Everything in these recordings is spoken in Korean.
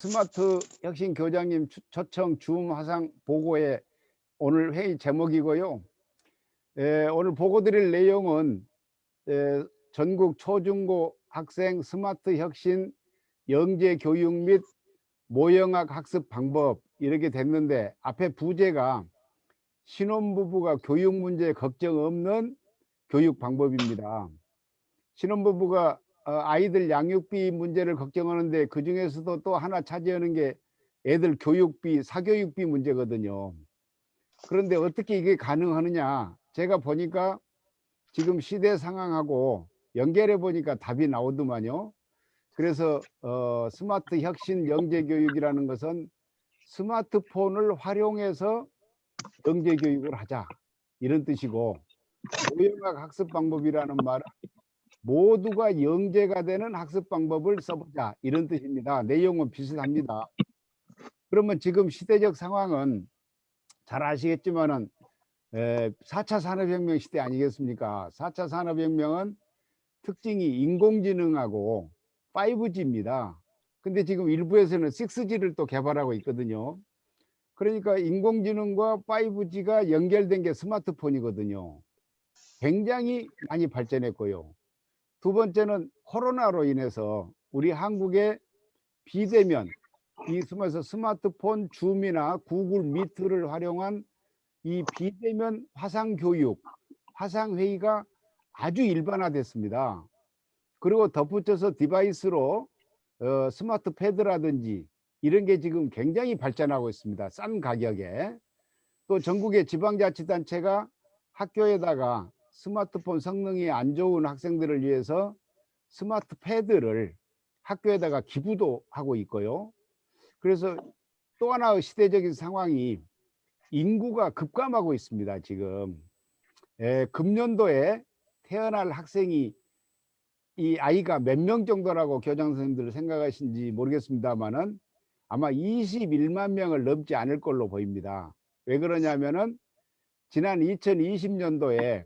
스마트 혁신 교장님 초청 줌 화상 보고의 오늘 회의 제목이고요. 오늘 보고 드릴 내용은 전국 초중고 학생 스마트 혁신 영재 교육 및 모형학 학습 방법 이렇게 됐는데, 앞에 부제가 신혼부부가 교육 문제 걱정 없는 교육 방법입니다. 신혼부부가 아이들 양육비 문제를 걱정하는데, 그 중에서도 또 하나 차지하는 게 애들 교육비, 사교육비 문제거든요. 그런데 어떻게 이게 가능하느냐, 제가 보니까 지금 시대 상황하고 연결해 보니까 답이 나오더만요. 그래서 스마트 혁신 영재 교육이라는 것은 스마트폰을 활용해서 영재 교육을 하자, 이런 뜻이고, 모형학 학습 방법이라는 말은 모두가 영재가 되는 학습 방법을 써보자, 이런 뜻입니다. 내용은 비슷합니다. 그러면 지금 시대적 상황은 잘 아시겠지만은 4차 산업혁명 시대 아니겠습니까? 4차 산업혁명은 특징이 인공지능하고 5G입니다. 근데 지금 일부에서는 6G를 또 개발하고 있거든요. 그러니까 인공지능과 5G가 연결된 게 스마트폰이거든요. 굉장히 많이 발전했고요. 두 번째는 코로나로 인해서 우리 한국의 비대면, 이 스마트폰 줌이나 구글 미트를 활용한 이 비대면 화상 교육, 화상 회의가 아주 일반화됐습니다. 그리고 덧붙여서 디바이스로 스마트 패드라든지 이런 게 지금 굉장히 발전하고 있습니다. 싼 가격에. 또 전국의 지방자치단체가 학교에다가 스마트폰 성능이 안 좋은 학생들을 위해서 스마트 패드를 학교에다가 기부도 하고 있고요. 그래서 또 하나의 시대적인 상황이 인구가 급감하고 있습니다. 지금 금년도에 태어날 학생이, 이 아이가 몇 명 정도라고 교장 선생님들 생각하신지 모르겠습니다만은 아마 21만 명을 넘지 않을 걸로 보입니다. 왜 그러냐면은 지난 2020년도에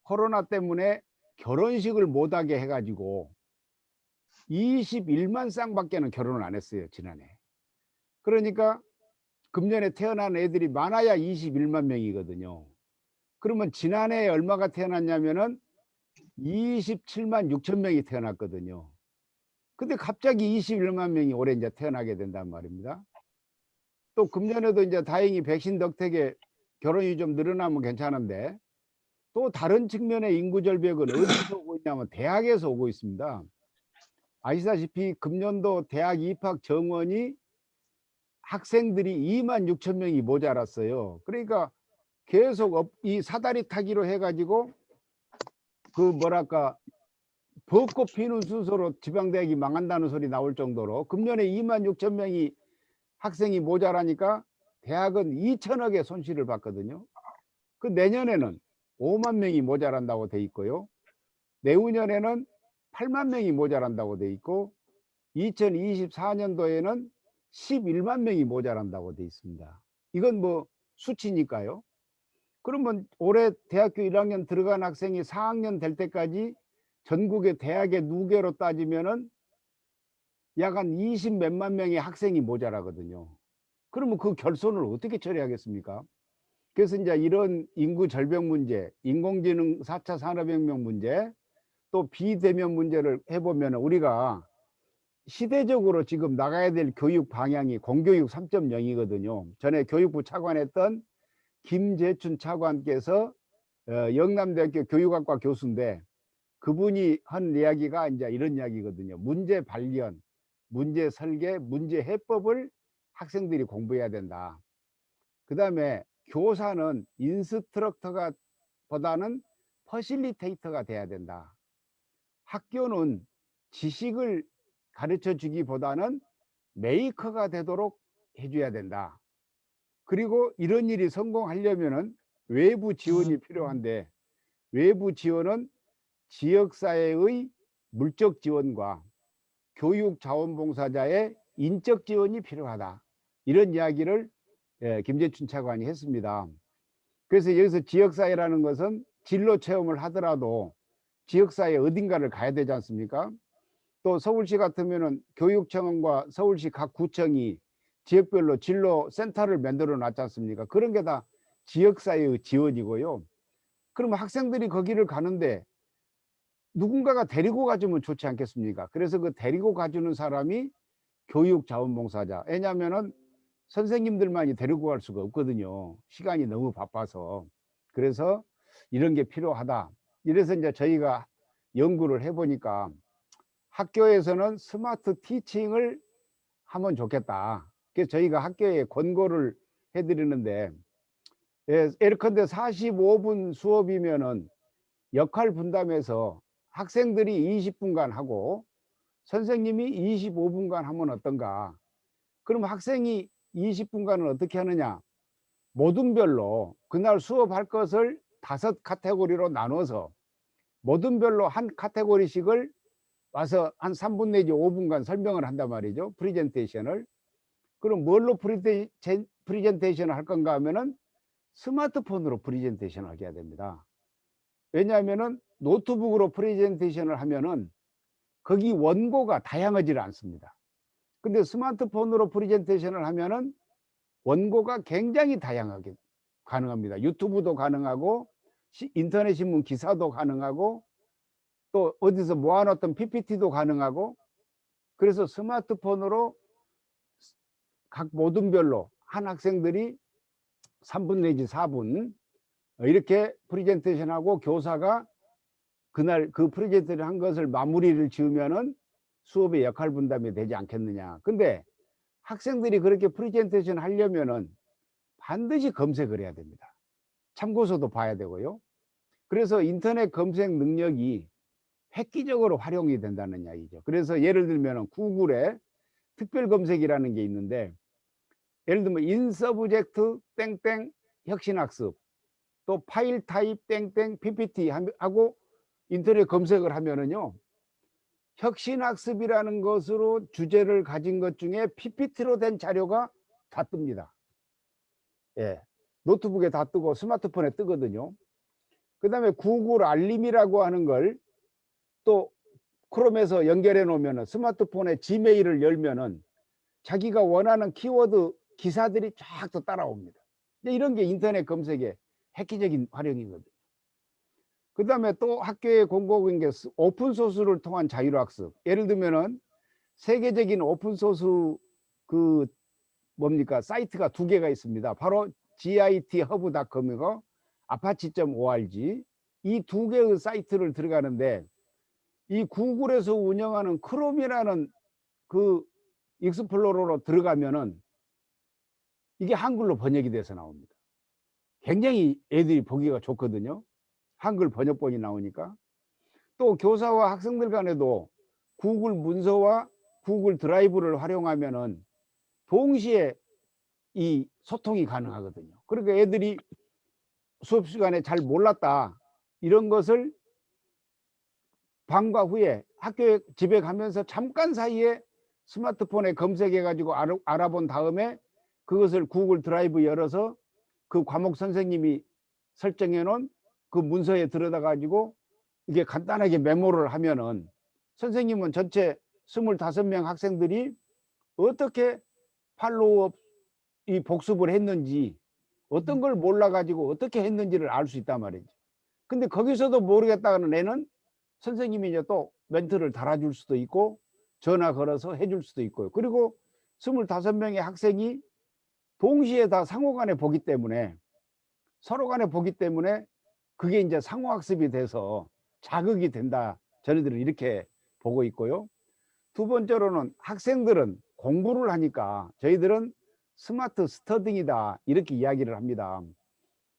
코로나 때문에 결혼식을 못하게 해가지고 21만 쌍밖에는 결혼을 안 했어요, 지난해. 그러니까 금년에 태어난 애들이 많아야 21만 명이거든요. 그러면 지난해에 얼마가 태어났냐면은 27만 6천 명이 태어났거든요. 근데 갑자기 21만 명이 올해 이제 태어나게 된단 말입니다. 또 금년에도 이제 다행히 백신 덕택에 결혼이 좀 늘어나면 괜찮은데, 또 다른 측면의 인구 절벽은 어디서 오고 있냐면 대학에서 오고 있습니다. 아시다시피 금년도 대학 입학 정원이 학생들이 2만 6천 명이 모자랐어요. 그러니까 계속 이 사다리 타기로 해가지고 그 뭐랄까 벚꽃 피는 순서로 지방대학이 망한다는 소리 나올 정도로 금년에 2만 6천 명이 학생이 모자라니까 대학은 2천억의 손실을 봤거든요. 그 내년에는 5만 명이 모자란다고 돼 있고요. 내후년에는 8만 명이 모자란다고 돼 있고 2024년도에는 11만 명이 모자란다고 돼 있습니다. 이건 뭐 수치니까요. 그러면 올해 대학교 1학년 들어간 학생이 4학년 될 때까지 전국의 대학의 누계로 따지면은 약 한 20 몇만 명의 학생이 모자라거든요. 그러면 그 결손을 어떻게 처리하겠습니까? 그래서 이제 이런 인구 절벽 문제, 인공지능 4차 산업혁명 문제, 또 비대면 문제를 해보면 우리가 시대적으로 지금 나가야 될 교육 방향이 공교육 3.0이거든요. 전에 교육부 차관했던 김재춘 차관께서 영남대학교 교육학과 교수인데, 그분이 한 이야기가 이제 이런 이야기거든요. 문제 발견, 문제 설계, 문제 해법을 학생들이 공부해야 된다. 그 다음에 교사는 인스트럭터가 보다는 퍼실리테이터가 돼야 된다. 학교는 지식을 가르쳐 주기보다는 메이커가 되도록 해줘야 된다. 그리고 이런 일이 성공하려면은 외부 지원이 필요한데, 외부 지원은 지역사회의 물적 지원과 교육자원봉사자의 인적 지원이 필요하다. 이런 이야기를 김재춘 차관이 했습니다. 그래서 여기서 지역사회라는 것은 진로 체험을 하더라도 지역사회 어딘가를 가야 되지 않습니까? 또 서울시 같으면은 교육청과 서울시 각 구청이 지역별로 진로 센터를 만들어 놨지 않습니까? 그런 게 다 지역사회의 지원이고요. 그러면 학생들이 거기를 가는데 누군가가 데리고 가주면 좋지 않겠습니까? 그래서 그 데리고 가주는 사람이 교육자원봉사자. 왜냐하면은 선생님들만이 데리고 갈 수가 없거든요. 시간이 너무 바빠서. 그래서 이런 게 필요하다. 이래서 이제 저희가 연구를 해보니까 학교에서는 스마트 티칭을 하면 좋겠다. 그래서 저희가 학교에 권고를 해드리는데, 예컨대 45분 수업이면은 역할 분담해서 학생들이 20분간 하고 선생님이 25분간 하면 어떤가. 그럼 학생이 20분간은 어떻게 하느냐, 모둠별로 그날 수업할 것을 5카테고리로 나눠서 모둠별로 한 카테고리씩을 와서 한 3분 내지 5분간 설명을 한단 말이죠. 프리젠테이션을. 그럼 뭘로 프리젠테이션을 할 건가 하면은 스마트폰으로 프리젠테이션을 하게 해야 됩니다. 왜냐하면은 노트북으로 프레젠테이션을 하면은 거기 원고가 다양하지 않습니다. 근데 스마트폰으로 프레젠테이션을 하면은 원고가 굉장히 다양하게 가능합니다. 유튜브도 가능하고 인터넷 신문 기사도 가능하고 또 어디서 모아놨던 PPT도 가능하고, 그래서 스마트폰으로 각 모둠별로 한 학생들이 3분 내지 4분 이렇게 프레젠테이션하고 교사가 그날 그 프레젠테이션 한 것을 마무리를 지으면은 수업의 역할 분담이 되지 않겠느냐. 근데 학생들이 그렇게 프레젠테이션 하려면은 반드시 검색을 해야 됩니다. 참고서도 봐야 되고요. 그래서 인터넷 검색 능력이 획기적으로 활용이 된다는 이야기죠. 그래서 예를 들면 구글에 특별 검색이라는 게 있는데, 예를 들면 인서브젝트 땡땡 혁신학습, 또 파일 타입 땡땡 PPT 하고 인터넷 검색을 하면은요, 혁신학습이라는 것으로 주제를 가진 것 중에 PPT로 된 자료가 다 뜹니다. 예, 노트북에 다 뜨고 스마트폰에 뜨거든요. 그 다음에 구글 알림이라고 하는 걸 또 크롬에서 연결해 놓으면 스마트폰에 지메일을 열면은 자기가 원하는 키워드 기사들이 쫙 또 따라옵니다. 이런 게 인터넷 검색의 획기적인 활용이거든요. 그 다음에 또 학교에 공고한 게 오픈소스를 통한 자율학습. 예를 들면은 세계적인 오픈소스 그 뭡니까 사이트가 2개가 있습니다. 바로 github.com이고 apache.org, 이 2개의 사이트를 들어가는데, 이 구글에서 운영하는 크롬이라는 그 익스플로러로 들어가면은 이게 한글로 번역이 돼서 나옵니다. 굉장히 애들이 보기가 좋거든요. 한글 번역본이 나오니까. 또 교사와 학생들 간에도 구글 문서와 구글 드라이브를 활용하면은 동시에 이 소통이 가능하거든요. 그러니까 애들이 수업 시간에 잘 몰랐다 이런 것을 방과 후에 학교에 집에 가면서 잠깐 사이에 스마트폰에 검색해 가지고 알아본 다음에 그것을 구글 드라이브 열어서 그 과목 선생님이 설정해 놓은 그 문서에 들여다 가지고 이게 간단하게 메모를 하면은 선생님은 전체 25명 학생들이 어떻게 팔로우업 이 복습을 했는지, 어떤 걸 몰라 가지고 어떻게 했는지를 알 수 있단 말이죠. 근데 거기서도 모르겠다는 애는 선생님이 이제 또 멘트를 달아줄 수도 있고 전화 걸어서 해줄 수도 있고요. 그리고 25명의 학생이 동시에 다 상호간에 보기 때문에, 서로 간에 보기 때문에 그게 이제 상호학습이 돼서 자극이 된다. 저희들은 이렇게 보고 있고요. 두 번째로는 학생들은 공부를 하니까 저희들은 스마트 스터딩이다 이렇게 이야기를 합니다.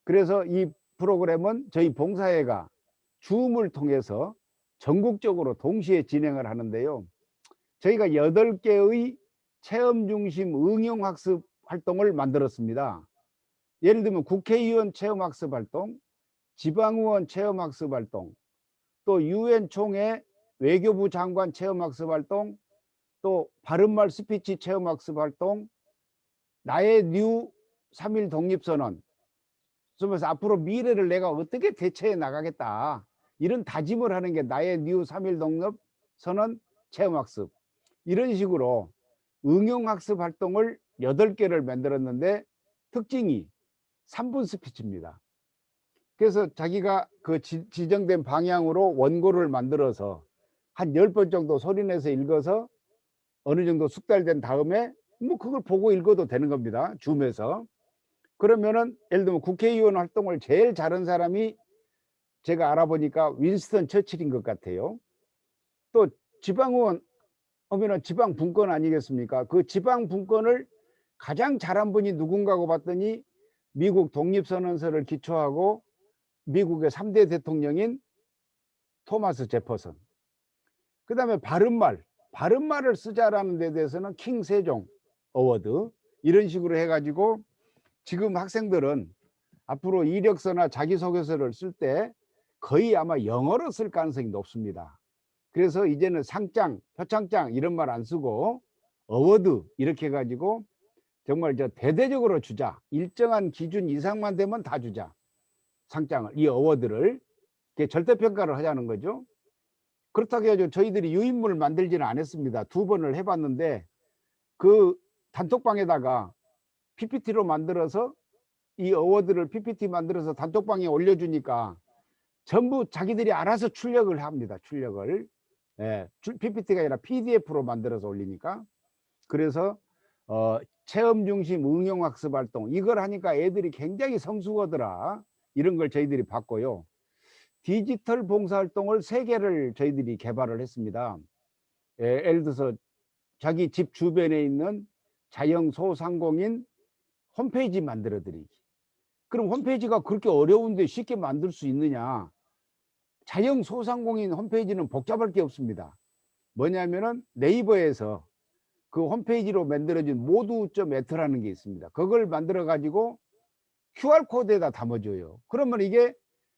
그래서 이 프로그램은 저희 봉사회가 줌을 통해서 전국적으로 동시에 진행을 하는데요. 저희가 8개의 체험 중심 응용학습 활동을 만들었습니다. 예를 들면 국회의원 체험학습 활동, 지방의원 체험학습 활동, 또 유엔 총회 외교부 장관 체험학습 활동, 또 바른말 스피치 체험학습 활동, 나의 뉴 3.1 독립선언, 그래서 앞으로 미래를 내가 어떻게 대처해 나가겠다 이런 다짐을 하는 게 나의 뉴 3.1 독립선언 체험학습 이런 식으로 응용학습 활동을 8개를 만들었는데 특징이 3분 스피치입니다. 그래서 자기가 그 지정된 방향으로 원고를 만들어서 한 10번 정도 소리내서 읽어서 어느 정도 숙달된 다음에 뭐 그걸 보고 읽어도 되는 겁니다. 줌에서. 그러면은 예를 들면 국회의원 활동을 제일 잘한 사람이 제가 알아보니까 윈스턴 처칠인 것 같아요. 또 지방의원 하면은 지방 분권 아니겠습니까? 그 지방 분권을 가장 잘한 분이 누군가고 봤더니 미국 독립선언서를 기초하고 미국의 3대 대통령인 토마스 제퍼슨. 그다음에 바른말을 쓰자라는 데 대해서는 킹 세종 어워드 이런 식으로 해가지고 지금 학생들은 앞으로 이력서나 자기소개서를 쓸 때 거의 아마 영어로 쓸 가능성이 높습니다. 그래서 이제는 상장, 표창장 이런 말 안 쓰고 어워드 이렇게 해가지고 정말 저 대대적으로 주자. 일정한 기준 이상만 되면 다 주자. 상장을, 이 어워드를 절대평가를 하자는 거죠. 그렇다고 해가지고 저희들이 유인물을 만들지는 않았습니다. 2번을 해봤는데 그 단톡방에다가 PPT로 만들어서 이 어워드를 PPT 만들어서 단톡방에 올려주니까 전부 자기들이 알아서 출력을 합니다. 출력을. 예, PPT가 아니라 PDF로 만들어서 올리니까. 그래서 체험 중심 응용학습 활동 이걸 하니까 애들이 굉장히 성숙하더라. 이런 걸 저희들이 봤고요. 디지털 봉사활동을 3개를 저희들이 개발을 했습니다. 예를 들어서 자기 집 주변에 있는 자영 소상공인 홈페이지 만들어 드리기. 그럼 홈페이지가 그렇게 어려운데 쉽게 만들 수 있느냐? 자영 소상공인 홈페이지는 복잡할 게 없습니다. 뭐냐면은 네이버에서 그 홈페이지로 만들어진 모두.애트라는 게 있습니다. 그걸 만들어 가지고 QR코드에다 담아줘요. 그러면 이게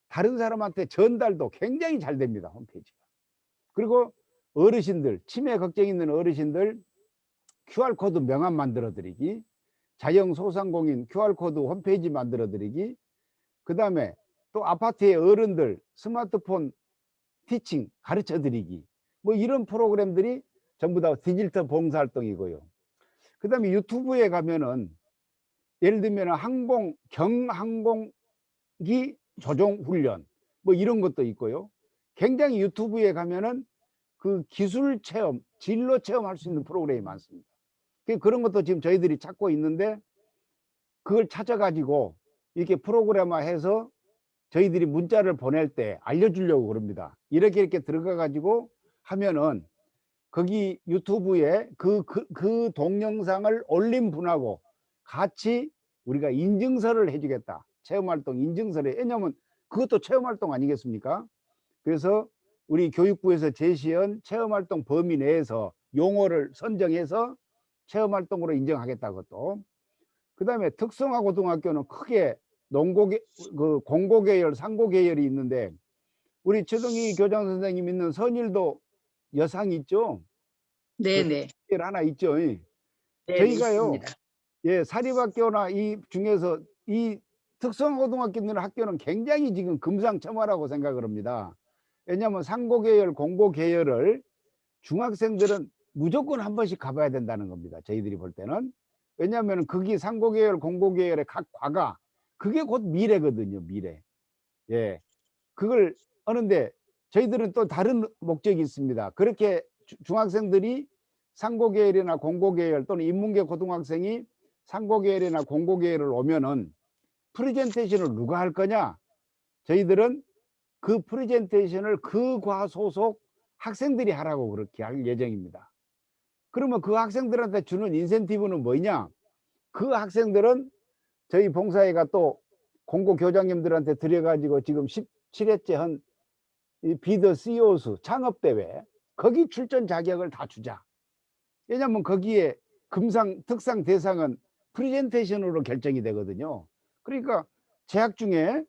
다른 사람한테 전달도 굉장히 잘 됩니다. 홈페이지가. 그리고 어르신들, 치매 걱정 있는 어르신들 QR코드 명함 만들어 드리기, 자영 소상공인 QR코드 홈페이지 만들어 드리기, 그 다음에 또 아파트의 어른들 스마트폰 티칭 가르쳐 드리기, 뭐 이런 프로그램들이 전부 다 디지털 봉사활동이고요. 그 다음에 유튜브에 가면은 예를 들면 경항공기 조종 훈련 뭐 이런 것도 있고요. 굉장히 유튜브에 가면은 그 기술 체험, 진로 체험할 수 있는 프로그램이 많습니다. 그런 것도 지금 저희들이 찾고 있는데 그걸 찾아가지고 이렇게 프로그램화해서 저희들이 문자를 보낼 때 알려주려고 그럽니다. 이렇게 들어가 가지고 하면은 거기 유튜브에 그 동영상을 올린 분하고 같이 우리가 인증서를 해주겠다. 체험활동 인증서를. 왜냐하면 그것도 체험활동 아니겠습니까? 그래서 우리 교육부에서 제시한 체험활동 범위 내에서 용어를 선정해서 체험활동으로 인정하겠다. 그것도. 그 다음에 특성화 고등학교는 크게 공고계열, 상고계열이 있는데 우리 최동희 교장 선생님 있는 선일도 여상 있죠? 네네. 그 하나 있죠. 네, 저희가요, 있습니다. 예, 사립학교나 이 중에서 이 특성고등학교 학교는 굉장히 지금 금상첨화라고 생각을 합니다. 왜냐하면 상고계열, 공고계열을 중학생들은 무조건 한 번씩 가봐야 된다는 겁니다. 저희들이 볼 때는. 왜냐하면 거기 상고계열, 공고계열의 각 과가 그게 곧 미래거든요. 미래. 예, 그걸 하는데 저희들은 또 다른 목적이 있습니다. 그렇게 중학생들이 상고계열이나 공고계열 또는 인문계 고등학생이 상고계열이나 공고계열을 오면은 프레젠테이션을 누가 할 거냐? 저희들은 그 프레젠테이션을 그 과 소속 학생들이 하라고 그렇게 할 예정입니다. 그러면 그 학생들한테 주는 인센티브는 뭐냐? 그 학생들은 저희 봉사회가 또 공고 교장님들한테 드려가지고 지금 17회째 한 비더 CEO수 창업대회 거기 출전 자격을 다 주자. 왜냐하면 거기에 특상 대상은 프레젠테이션으로 결정이 되거든요. 그러니까 재학 중에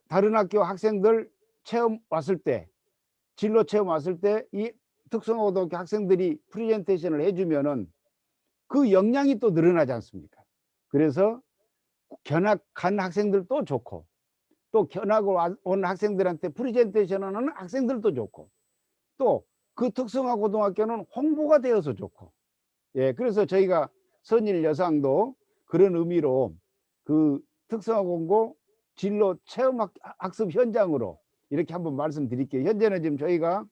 다른 학교 학생들 체험 왔을 때 진로 체험 왔을 때 이 특성고등학교 학생들이 프레젠테이션을 해주면은 그 역량이 또 늘어나지 않습니까? 그래서 견학 간 학생들도 좋고 또 견학을 온 학생들한테 프레젠테이션 하는 학생들도 좋고 또 그 특성화 고등학교는 홍보가 되어서 좋고, 예, 그래서 저희가 선일 여상도 그런 의미로 그 특성화 공고 진로 체험 학습 현장으로 이렇게 한번 말씀드릴게요. 현재는 지금 저희가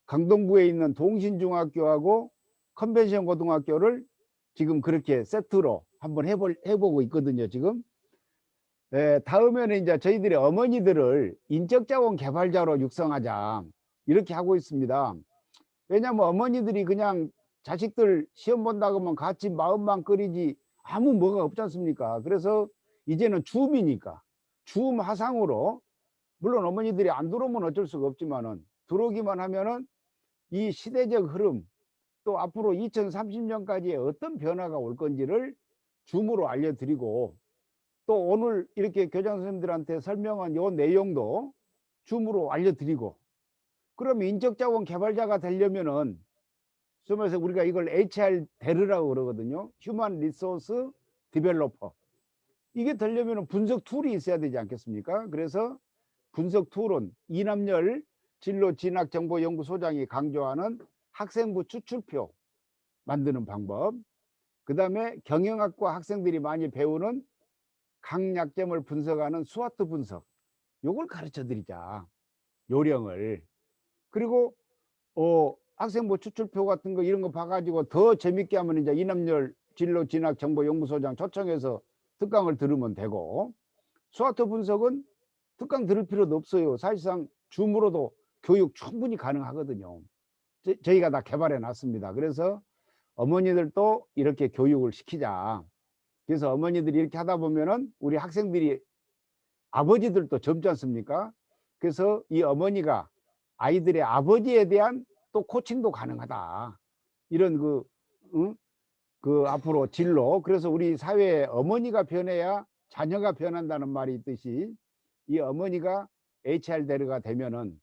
강동구에 있는 동신중학교하고 컨벤션 고등학교를 지금 그렇게 세트로 한번 해보고 있거든요, 지금. 예, 다음에는 이제 저희들이 어머니들을 인적자원 개발자로 육성하자, 이렇게 하고 있습니다. 왜냐하면 어머니들이 그냥 자식들 시험 본다고 하면 같이 마음만 끓이지 아무 뭐가 없지 않습니까? 그래서 이제는 줌이니까 줌 화상으로, 물론 어머니들이 안 들어오면 어쩔 수가 없지만은 들어오기만 하면은 이 시대적 흐름, 또 앞으로 2030년까지의 어떤 변화가 올 건지를 줌으로 알려드리고, 또 오늘 이렇게 교장 선생님들한테 설명한 요 내용도 줌으로 알려드리고, 그러면 인적자원 개발자가 되려면은, 그래서 우리가 이걸 HRD라고 그러거든요. 휴먼 리소스 디벨로퍼. 이게 되려면 분석 툴이 있어야 되지 않겠습니까? 그래서 분석 툴은 이남열 진로진학정보연구소장이 강조하는 학생부 추출표 만드는 방법, 그 다음에 경영학과 학생들이 많이 배우는 강약점을 분석하는 스와트 분석, 요걸 가르쳐 드리자, 요령을. 그리고 학생부 추출표 같은 거 이런 거 봐가지고 더 재밌게 하면 이제 이남열 진로진학정보연구소장 초청해서 특강을 들으면 되고, 스와트 분석은 특강 들을 필요도 없어요. 사실상 줌으로도 교육 충분히 가능하거든요. 저희가 다 개발해 놨습니다. 그래서 어머니들도 이렇게 교육을 시키자. 그래서 어머니들이 이렇게 하다 보면은 우리 학생들이, 아버지들도 젊지 않습니까? 그래서 이 어머니가 아이들의 아버지에 대한 또 코칭도 가능하다. 이런 그 앞으로 진로. 그래서 우리 사회에 어머니가 변해야 자녀가 변한다는 말이 있듯이, 이 어머니가 HR대가 되면은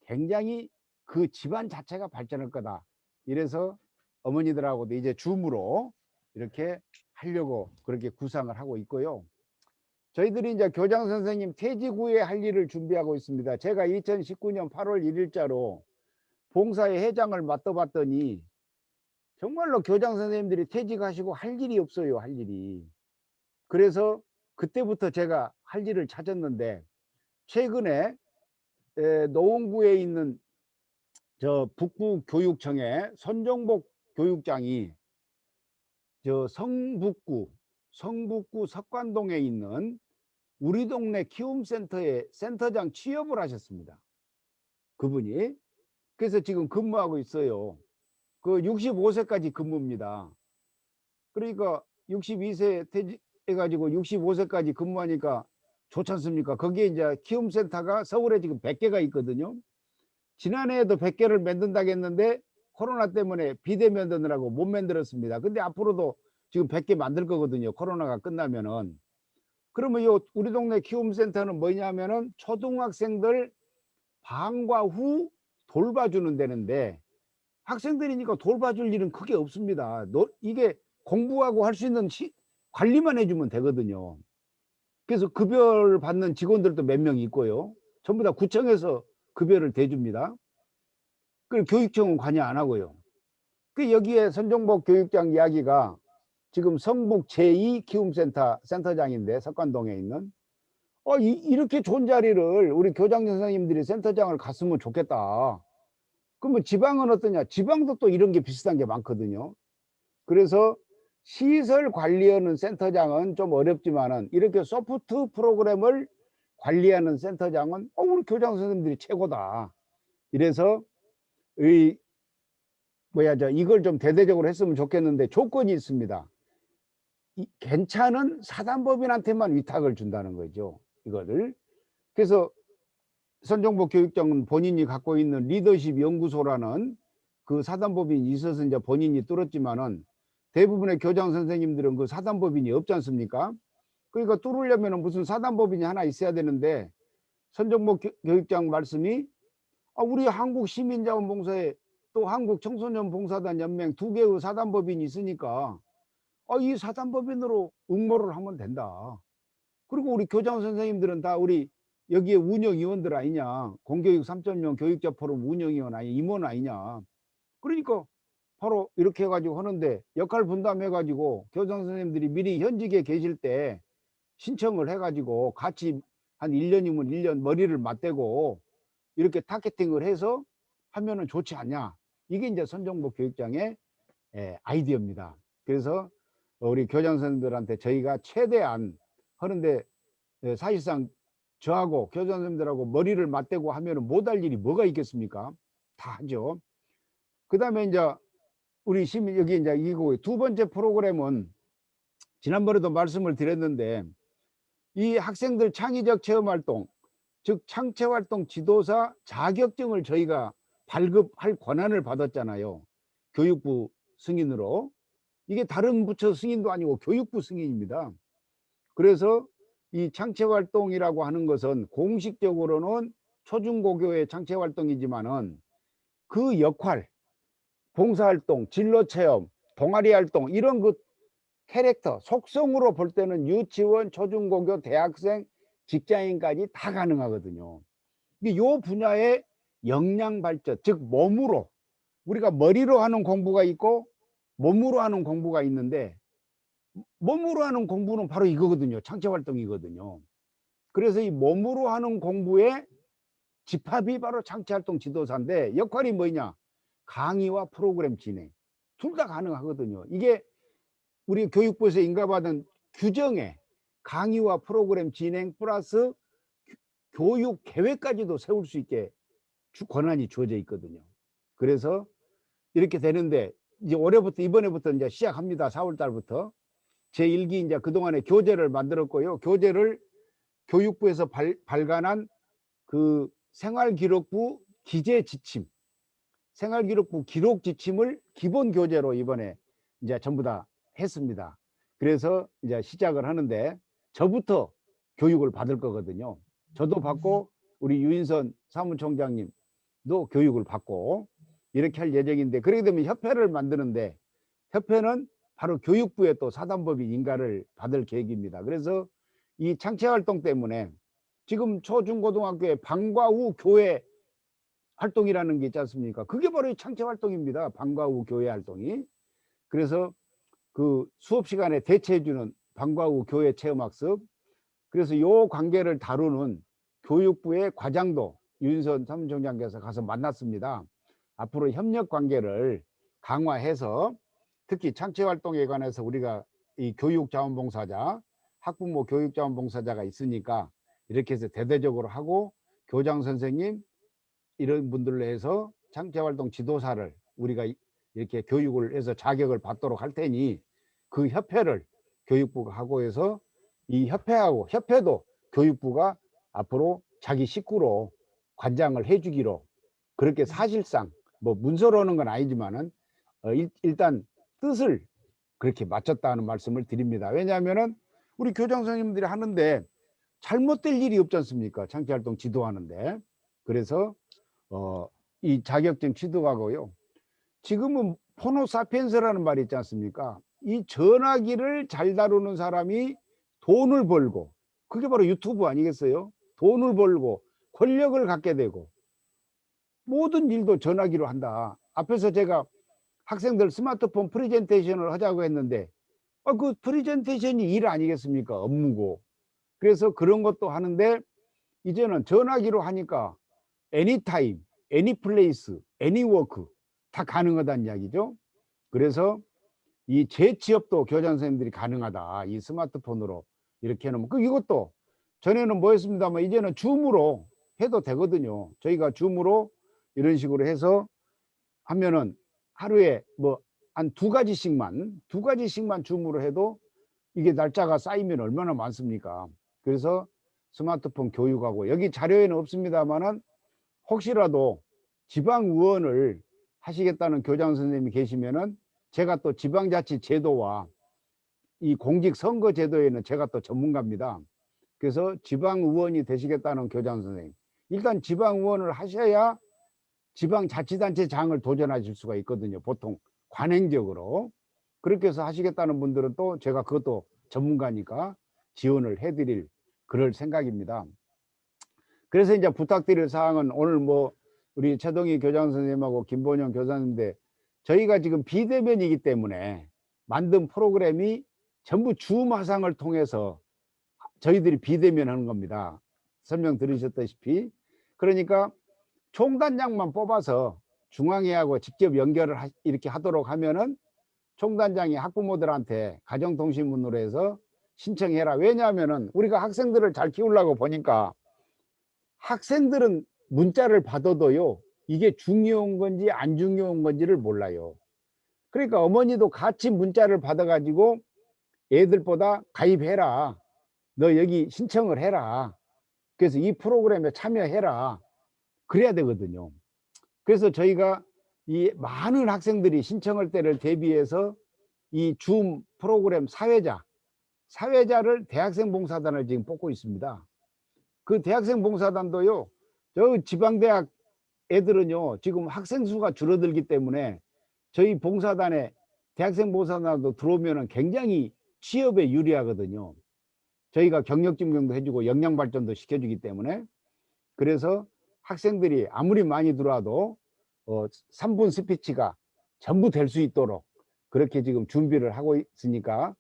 굉장히 그 집안 자체가 발전할 거다. 이래서 어머니들하고도 이제 줌으로 이렇게 하려고 그렇게 구상을 하고 있고요. 저희들이 이제 교장 선생님 퇴직 후에 할 일을 준비하고 있습니다. 제가 2019년 8월 1일자로 봉사의 회장을 맡아봤더니 정말로 교장 선생님들이 퇴직하시고 할 일이 없어요, 할 일이. 그래서 그때부터 제가 할 일을 찾았는데, 최근에 노원구에 있는 저 북부교육청의 손정복 교육장이 저 성북구 석관동에 있는 우리 동네 키움센터에 센터장 취업을 하셨습니다, 그분이. 그래서 지금 근무하고 있어요. 그 65세까지 근무입니다. 그러니까 62세 퇴직해가지고 65세까지 근무하니까 좋지 않습니까? 거기에 이제 키움센터가 서울에 지금 100개가 있거든요. 지난해에도 100개를 만든다고 했는데 코로나 때문에 비대 만드느라고 못 만들었습니다. 근데 앞으로도 지금 100개 만들 거거든요, 코로나가 끝나면은. 그러면 요 우리 동네 키움센터는 뭐냐면은 초등학생들 방과 후 돌봐주는 데는데, 학생들이니까 돌봐줄 일은 크게 없습니다. 이게 공부하고 할 수 있는 관리만 해주면 되거든요. 그래서 급여를 받는 직원들도 몇 명 있고요. 전부 다 구청에서 급여를 대줍니다. 그리고 교육청은 관여 안 하고요. 그 여기에 손정복 교육장 이야기가 지금 성북 제2 키움센터 센터장인데, 석관동에 있는, 이렇게 좋은 자리를 우리 교장 선생님들이 센터장을 갔으면 좋겠다. 그러면 지방은 어떠냐? 지방도 또 이런 게 비슷한 게 많거든요. 그래서 시설 관리하는 센터장은 좀 어렵지만은 이렇게 소프트 프로그램을 관리하는 센터장은 우리 교장 선생님들이 최고다. 이래서 이걸 좀 대대적으로 했으면 좋겠는데 조건이 있습니다. 괜찮은 사단법인한테만 위탁을 준다는 거죠, 이거를. 그래서 손정복 교육장은 본인이 갖고 있는 리더십 연구소라는 그 사단법인이 있어서 이제 본인이 뚫었지만은, 대부분의 교장 선생님들은 그 사단법인이 없지 않습니까? 그러니까 뚫으려면 무슨 사단법인이 하나 있어야 되는데, 손정복 교육장 말씀이 우리 한국시민자원봉사에 또 한국청소년봉사단 연맹 2개의 사단법인이 있으니까 이 사단법인으로 응모를 하면 된다. 그리고 우리 교장 선생님들은 다 우리 여기에 운영위원들 아니냐, 공교육 3.0 교육자 포럼 운영위원 아니 임원 아니냐. 그러니까 바로 이렇게 해가지고 하는데, 역할 분담해가지고 교장 선생님들이 미리 현직에 계실 때 신청을 해가지고 같이 한 1년이면 1년 머리를 맞대고 이렇게 타겟팅을 해서 하면은 좋지 않냐. 이게 이제 선정복 교육장의 아이디어입니다. 그래서 우리 교장 선생님들한테 저희가 최대한 하는데, 사실상 저하고 교장 선생님들하고 머리를 맞대고 하면은 못할 일이 뭐가 있겠습니까? 다 하죠. 그 다음에 이제 우리 시민 여기 이제 이거 두 번째 프로그램은 지난번에도 말씀을 드렸는데, 이 학생들 창의적 체험활동, 즉 창체활동 지도사 자격증을 저희가 발급할 권한을 받았잖아요. 교육부 승인으로. 이게 다른 부처 승인도 아니고 교육부 승인입니다. 그래서 이 창체활동이라고 하는 것은 공식적으로는 초중고교의 창체활동이지만은 그 역할, 봉사활동, 진로체험, 동아리활동 이런 그 캐릭터, 속성으로 볼 때는 유치원, 초중고교, 대학생, 직장인까지 다 가능하거든요. 이 분야의 역량 발전, 즉 몸으로, 우리가 머리로 하는 공부가 있고 몸으로 하는 공부가 있는데, 몸으로 하는 공부는 바로 이거거든요. 창체활동이거든요. 그래서 이 몸으로 하는 공부의 집합이 바로 창체활동 지도사인데, 역할이 뭐냐? 강의와 프로그램 진행. 둘 다 가능하거든요. 이게 우리 교육부에서 인가받은 규정에 강의와 프로그램 진행 플러스 교육 계획까지도 세울 수 있게 권한이 주어져 있거든요. 그래서 이렇게 되는데, 이제 올해부터 이번에부터 이제 시작합니다. 4월 달부터 제1기 이제 그동안에 교재를 만들었고요. 교재를 교육부에서 발간한 그 생활기록부 기재 지침, 생활기록부 기록 지침을 기본 교재로 이번에 이제 전부 다 했습니다. 그래서 이제 시작을 하는데, 저부터 교육을 받을 거거든요. 저도 받고 우리 유인선 사무총장님도 교육을 받고 이렇게 할 예정인데, 그렇게 되면 협회를 만드는데, 협회는 바로 교육부에 또 사단법인 인가를 받을 계획입니다. 그래서 이 창체활동 때문에 지금 초중고등학교에 방과 후 교회 활동이라는 게 있지 않습니까? 그게 바로 창체활동입니다. 방과 후 교회 활동이. 그래서 그 수업 시간에 대체해주는 방과 후 교회 체험학습, 그래서 요 관계를 다루는 교육부의 과장도 유인선 사무총장께서 가서 만났습니다. 앞으로 협력 관계를 강화해서 특히 창체활동에 관해서 우리가 이 교육자원봉사자, 학부모 교육자원봉사자가 있으니까 이렇게 해서 대대적으로 하고, 교장 선생님 이런 분들로 해서 창체활동 지도사를 우리가 이렇게 교육을 해서 자격을 받도록 할 테니, 그 협회를 교육부가 하고 해서 이 협회도 교육부가 앞으로 자기 식구로 관장을 해주기로, 그렇게 사실상 뭐 문서로는 건 아니지만은 일단 뜻을 그렇게 맞췄다는 말씀을 드립니다. 왜냐하면은 우리 교장 선생님들이 하는데 잘못될 일이 없지 않습니까? 창체활동 지도하는데. 그래서 이 자격증 취득하고요. 지금은 호모사피엔스라는 말이 있지 않습니까? 이 전화기를 잘 다루는 사람이 돈을 벌고, 그게 바로 유튜브 아니겠어요? 돈을 벌고 권력을 갖게 되고 모든 일도 전화기로 한다. 앞에서 제가 학생들 스마트폰 프레젠테이션을 하자고 했는데, 그 프레젠테이션이 일 아니겠습니까? 업무고. 그래서 그런 것도 하는데, 이제는 전화기로 하니까 애니타임, 애니플레이스, 애니워크 다 가능하다는 이야기죠. 그래서 이 재취업도 교장 선생님들이 가능하다. 이 스마트폰으로 이렇게 해놓으면, 이것도 전에는 뭐였습니다만 이제는 줌으로 해도 되거든요. 저희가 줌으로 이런 식으로 해서 하면은 하루에 뭐 한 두 가지씩만 줌으로 해도 이게 날짜가 쌓이면 얼마나 많습니까? 그래서 스마트폰 교육하고, 여기 자료에는 없습니다만은 혹시라도 지방의원을 하시겠다는 교장 선생님이 계시면은 제가 또 지방자치 제도와 이 공직선거 제도에는 제가 또 전문가입니다. 그래서 지방의원이 되시겠다는 교장 선생님, 일단 지방의원을 하셔야 지방자치단체장을 도전하실 수가 있거든요. 보통 관행적으로. 그렇게 해서 하시겠다는 분들은 또 제가 그것도 전문가니까 지원을 해드릴 그럴 생각입니다. 그래서 이제 부탁드릴 사항은 오늘 뭐 우리 최동희 교장 선생님하고 김본영 교사님인데 저희가 지금 비대면이기 때문에 만든 프로그램이 전부 줌 화상을 통해서 저희들이 비대면 하는 겁니다. 설명 들으셨다시피. 그러니까 총단장만 뽑아서 중앙회하고 직접 연결을 이렇게 하도록 하면은 총단장이 학부모들한테 가정통신문으로 해서 신청해라. 왜냐하면은 우리가 학생들을 잘 키우려고 보니까 학생들은 문자를 받아도요, 이게 중요한 건지 안 중요한 건지를 몰라요. 그러니까 어머니도 같이 문자를 받아가지고 애들보다 가입해라. 너 여기 신청을 해라. 그래서 이 프로그램에 참여해라. 그래야 되거든요. 그래서 저희가 이 많은 학생들이 신청할 때를 대비해서 이 줌 프로그램 사회자를 대학생 봉사단을 지금 뽑고 있습니다. 그 대학생 봉사단도요, 저 지방대학 애들은요, 지금 학생 수가 줄어들기 때문에 저희 봉사단에 대학생 봉사단도 들어오면은 굉장히 취업에 유리하거든요. 저희가 경력 증명도 해주고 역량 발전도 시켜주기 때문에. 그래서 학생들이 아무리 많이 들어와도 3분 스피치가 전부 될 수 있도록 그렇게 지금 준비를 하고 있으니까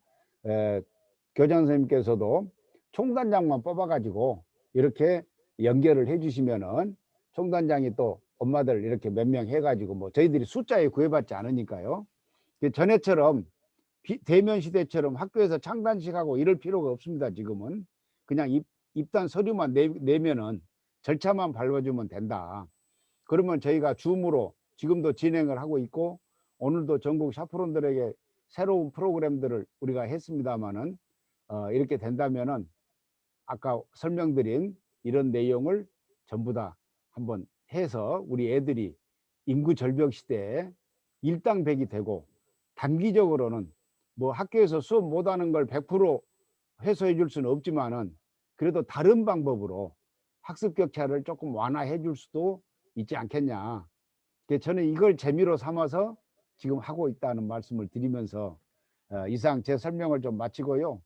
교장 선생님께서도 총단장만 뽑아가지고 이렇게 연결을 해주시면은 총단장이 또 엄마들 이렇게 몇 명 해가지고 뭐 저희들이 숫자에 구애받지 않으니까요. 전에처럼 대면 시대처럼 학교에서 창단식하고 이럴 필요가 없습니다. 지금은 그냥 입단 서류만 내면은 절차만 밟아주면 된다. 그러면 저희가 줌으로 지금도 진행을 하고 있고 오늘도 전국 샤프론들에게 새로운 프로그램들을 우리가 했습니다마는 이렇게 된다면은 아까 설명드린 이런 내용을 전부 다 한번 해서 우리 애들이 인구 절벽 시대에 일당백이 되고 단기적으로는 뭐 학교에서 수업 못하는 걸 100% 해소해 줄 수는 없지만은 그래도 다른 방법으로 학습 격차를 조금 완화해 줄 수도 있지 않겠냐. 저는 이걸 재미로 삼아서 지금 하고 있다는 말씀을 드리면서 이상 제 설명을 좀 마치고요.